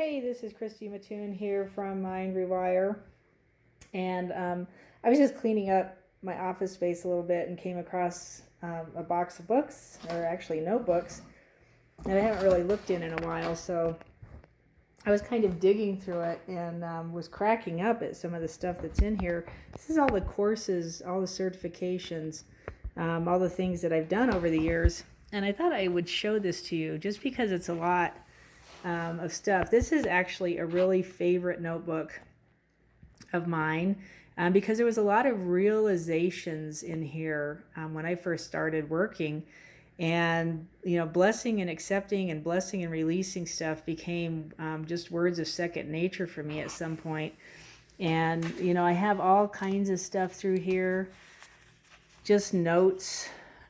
Hey, this is Christy Mattoon here from Mind Rewire. And I was just cleaning up my office space a little bit and came across a box of books, or actually notebooks, that I haven't really looked in a while. So I was kind of digging through it and was cracking up at some of the stuff that's in here. This is all the courses, all the certifications, all the things that I've done over the years. And I thought I would show this to you just because it's a lot of stuff. This is actually a really favorite notebook of mine because there was a lot of realizations in here when I first started working. And, blessing and accepting and blessing and releasing stuff became just words of second nature for me at some point. And, I have all kinds of stuff through here, just notes,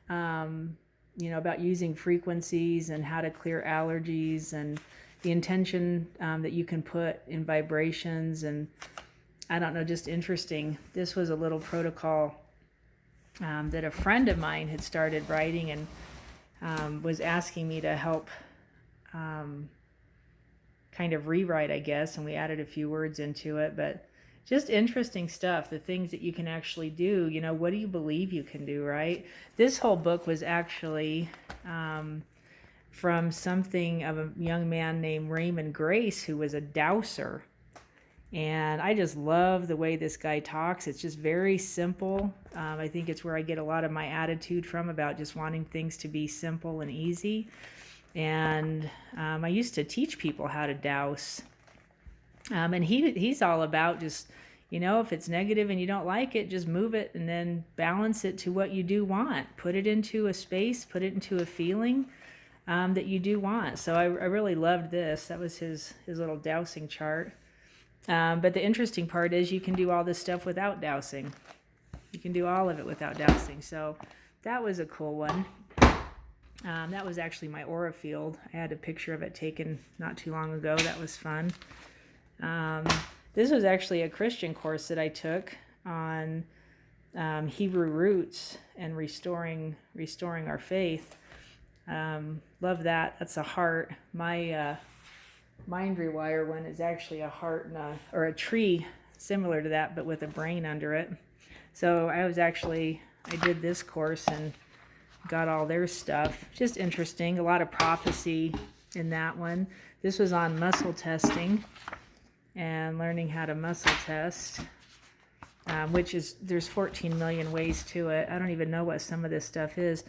about using frequencies and how to clear allergies and the intention that you can put in vibrations. And I don't know, just interesting. This was a little protocol that a friend of mine had started writing and was asking me to help kind of rewrite, I guess, and we added a few words into it, but just interesting stuff, the things that you can actually do. What do you believe you can do, right? This whole book was actually from something of a young man named Raymond Grace, who was a dowser. And I just love the way this guy talks. It's just very simple. I think it's where I get a lot of my attitude from, about just wanting things to be simple and easy. And I used to teach people how to dowse. And he's all about just, if it's negative and you don't like it, just move it and then balance it to what you do want. Put it into a space, put it into a feeling that you do want. So I really loved this. That was his little dowsing chart. But the interesting part is you can do all this stuff without dowsing. You can do all of it without dowsing. So that was a cool one. That was actually my aura field. I had a picture of it taken not too long ago. That was fun. This was actually a Christian course that I took on Hebrew roots and restoring our faith. Love that. That's a heart. My Mind Rewire one is actually a heart and or a tree similar to that, but with a brain under it. So I did this course and got all their stuff. Just interesting. A lot of prophecy in that one. This was on muscle testing and learning how to muscle test, there's 14 million ways to it. I don't even know what some of this stuff is.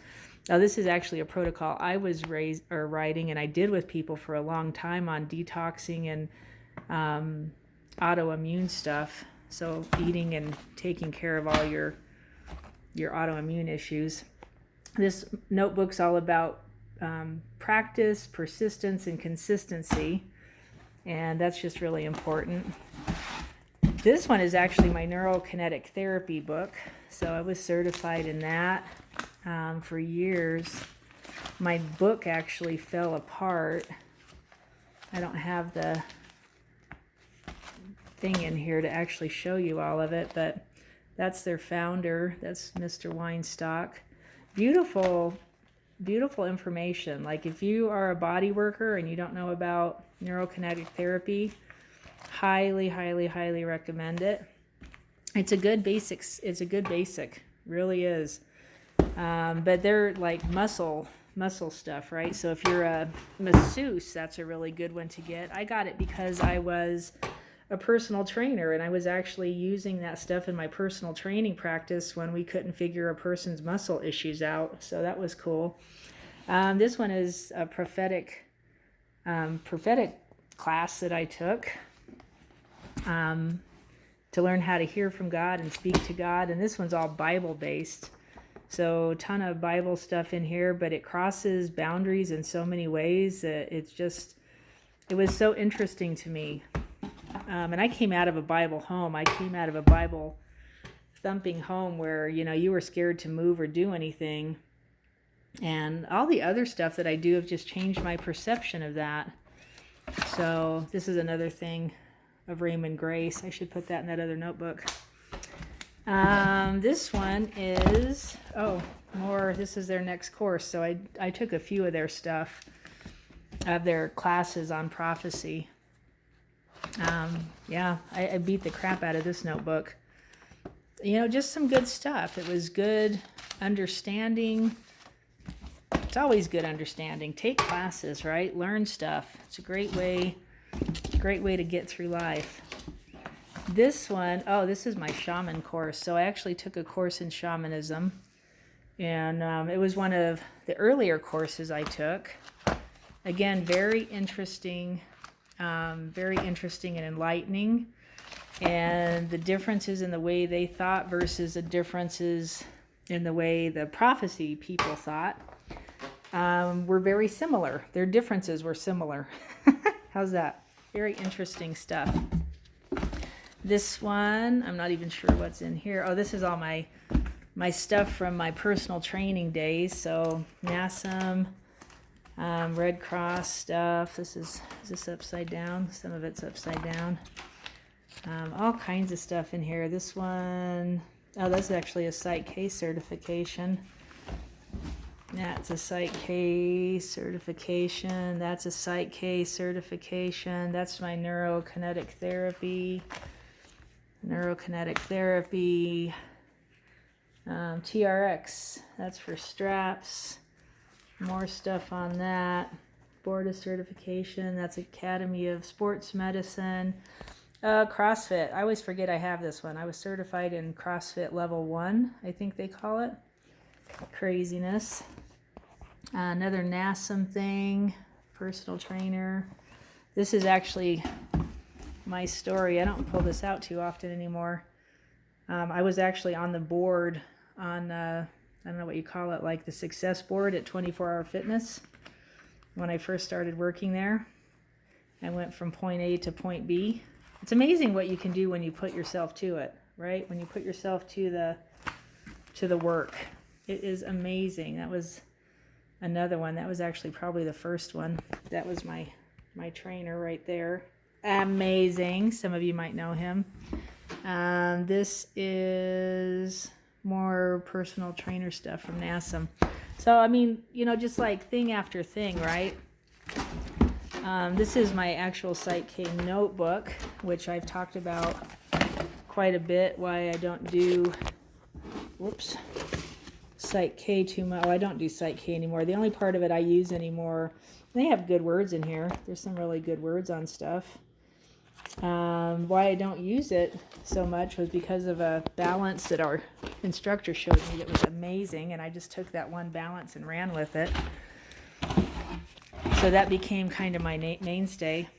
Now, this is actually a protocol I was writing, and I did with people for a long time on detoxing and autoimmune stuff. So eating and taking care of all your autoimmune issues. This notebook's all about practice, persistence, and consistency. And that's just really important. This one is actually my neurokinetic therapy book. So I was certified in that for years. My book actually fell apart. I don't have the thing in here to actually show you all of it, but that's their founder. That's Mr. Weinstock. Beautiful, beautiful information. Like, if you are a body worker and you don't know about neurokinetic therapy, highly, highly, highly recommend it. It's a good basic, really is. But they're like muscle stuff, right? So if you're a masseuse, that's a really good one to get. I got it because I was a personal trainer, and I was actually using that stuff in my personal training practice when we couldn't figure a person's muscle issues out. So that was cool. This one is a prophetic class that I took to learn how to hear from God and speak to God. And this one's all Bible based. So a ton of Bible stuff in here, but it crosses boundaries in so many ways that it was so interesting to me. And I came out of a Bible home. I came out of a Bible thumping home where, you were scared to move or do anything. And all the other stuff that I do have just changed my perception of that. So this is another thing of Raymond Grace. I should put that in that other notebook. This one is, this is their next course. So I took a few of their stuff, of their classes on prophecy. Yeah, I beat the crap out of this notebook. You know, just some good stuff. It was good understanding. It's always good understanding. Take classes, right? Learn stuff. It's a great way to get through life. This one, oh, this is my shaman course. So I actually took a course in shamanism, and it was one of the earlier courses I took. Again, very interesting and enlightening. And the differences in the way they thought versus the differences in the way the prophecy people thought were very similar. Their differences were similar. How's that? Very interesting stuff. This one, I'm not even sure what's in here. Oh, this is all my stuff from my personal training days. So NASM, Red Cross stuff. Is this upside down? Some of it's upside down. All kinds of stuff in here. This one, oh, that's actually a Psych K certification. That's a Psych K certification. That's a Psych K certification. That's my neurokinetic therapy. TRX, that's for straps. More stuff on that. Board of certification. That's Academy of Sports Medicine. CrossFit. I always forget I have this one. I was certified in CrossFit level 1, I think they call it. Craziness. Another NASM thing. Personal trainer. This is actually my story. I don't pull this out too often anymore. I was actually on the board on, I don't know what you call it, like the success board at 24 Hour Fitness. When I first started working there, I went from point A to point B. It's amazing what you can do when you put yourself to it, right? When you put yourself to the work. It is amazing. That was another one. That was actually probably the first one. That was my trainer right there. Amazing. Some of you might know him. This is more personal trainer stuff from NASM. So, I mean, you know, just like thing after thing, right? This is my actual Psych K notebook, which I've talked about quite a bit, why I don't do, Psych K too much. Oh, I don't do Psych K anymore. The only part of it I use anymore, they have good words in here. There's some really good words on stuff. Why I don't use it so much was because of a balance that our instructor showed me that was amazing, and I just took that one balance and ran with it. So that became kind of my mainstay.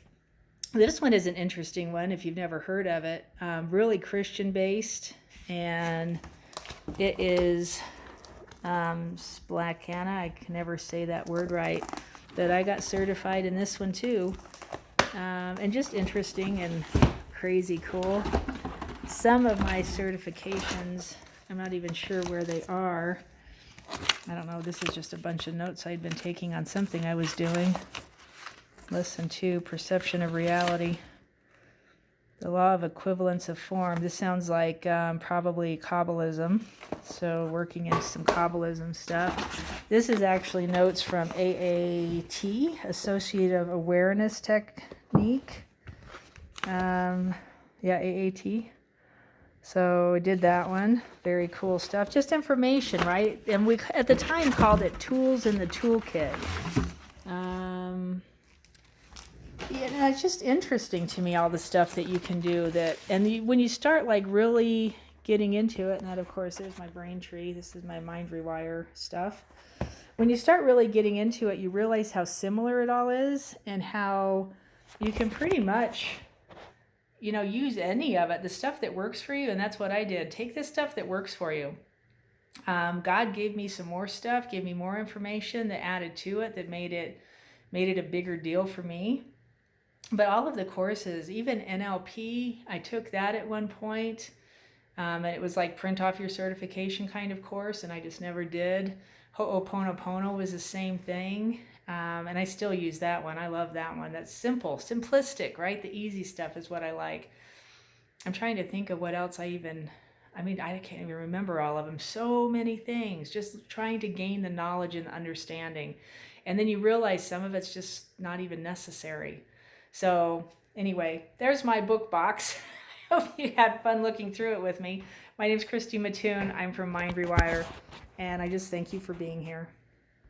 This one is an interesting one if you've never heard of it. Really Christian based, and it is Splacana. I can never say that word right, but I got certified in this one too. And just interesting and crazy cool. Some of my certifications, I'm not even sure where they are. I don't know, this is just a bunch of notes I'd been taking on something I was doing. Listen to Perception of Reality. The Law of Equivalence of Form. This sounds like probably Kabbalism. So working into some Kabbalism stuff. This is actually notes from AAT, Associative Awareness Technique. AAT. So I did that one. Very cool stuff. Just information, right? And we at the time called it Tools in the Toolkit. It's just interesting to me, all the stuff that you can do that, and when you start like really getting into it, and that of course there's my brain tree. This is my Mind Rewire stuff. When you start really getting into it, you realize how similar it all is and how you can pretty much, use any of it, the stuff that works for you. And that's what I did. Take the stuff that works for you. God gave me some more stuff, gave me more information that added to it, that made it a bigger deal for me. But all of the courses, even NLP, I took that at one point. And it was like print off your certification kind of course, and I just never did. Ho'oponopono was the same thing. And I still use that one. I love that one. That's simple, simplistic, right? The easy stuff is what I like. I'm trying to think of what else I can't even remember all of them. So many things, just trying to gain the knowledge and the understanding. And then you realize some of it's just not even necessary. So Anyway, there's my book box. I hope you had fun looking through it with me. My name's Christy Mattoon. I'm from Mind Rewire, and I just thank you for being here.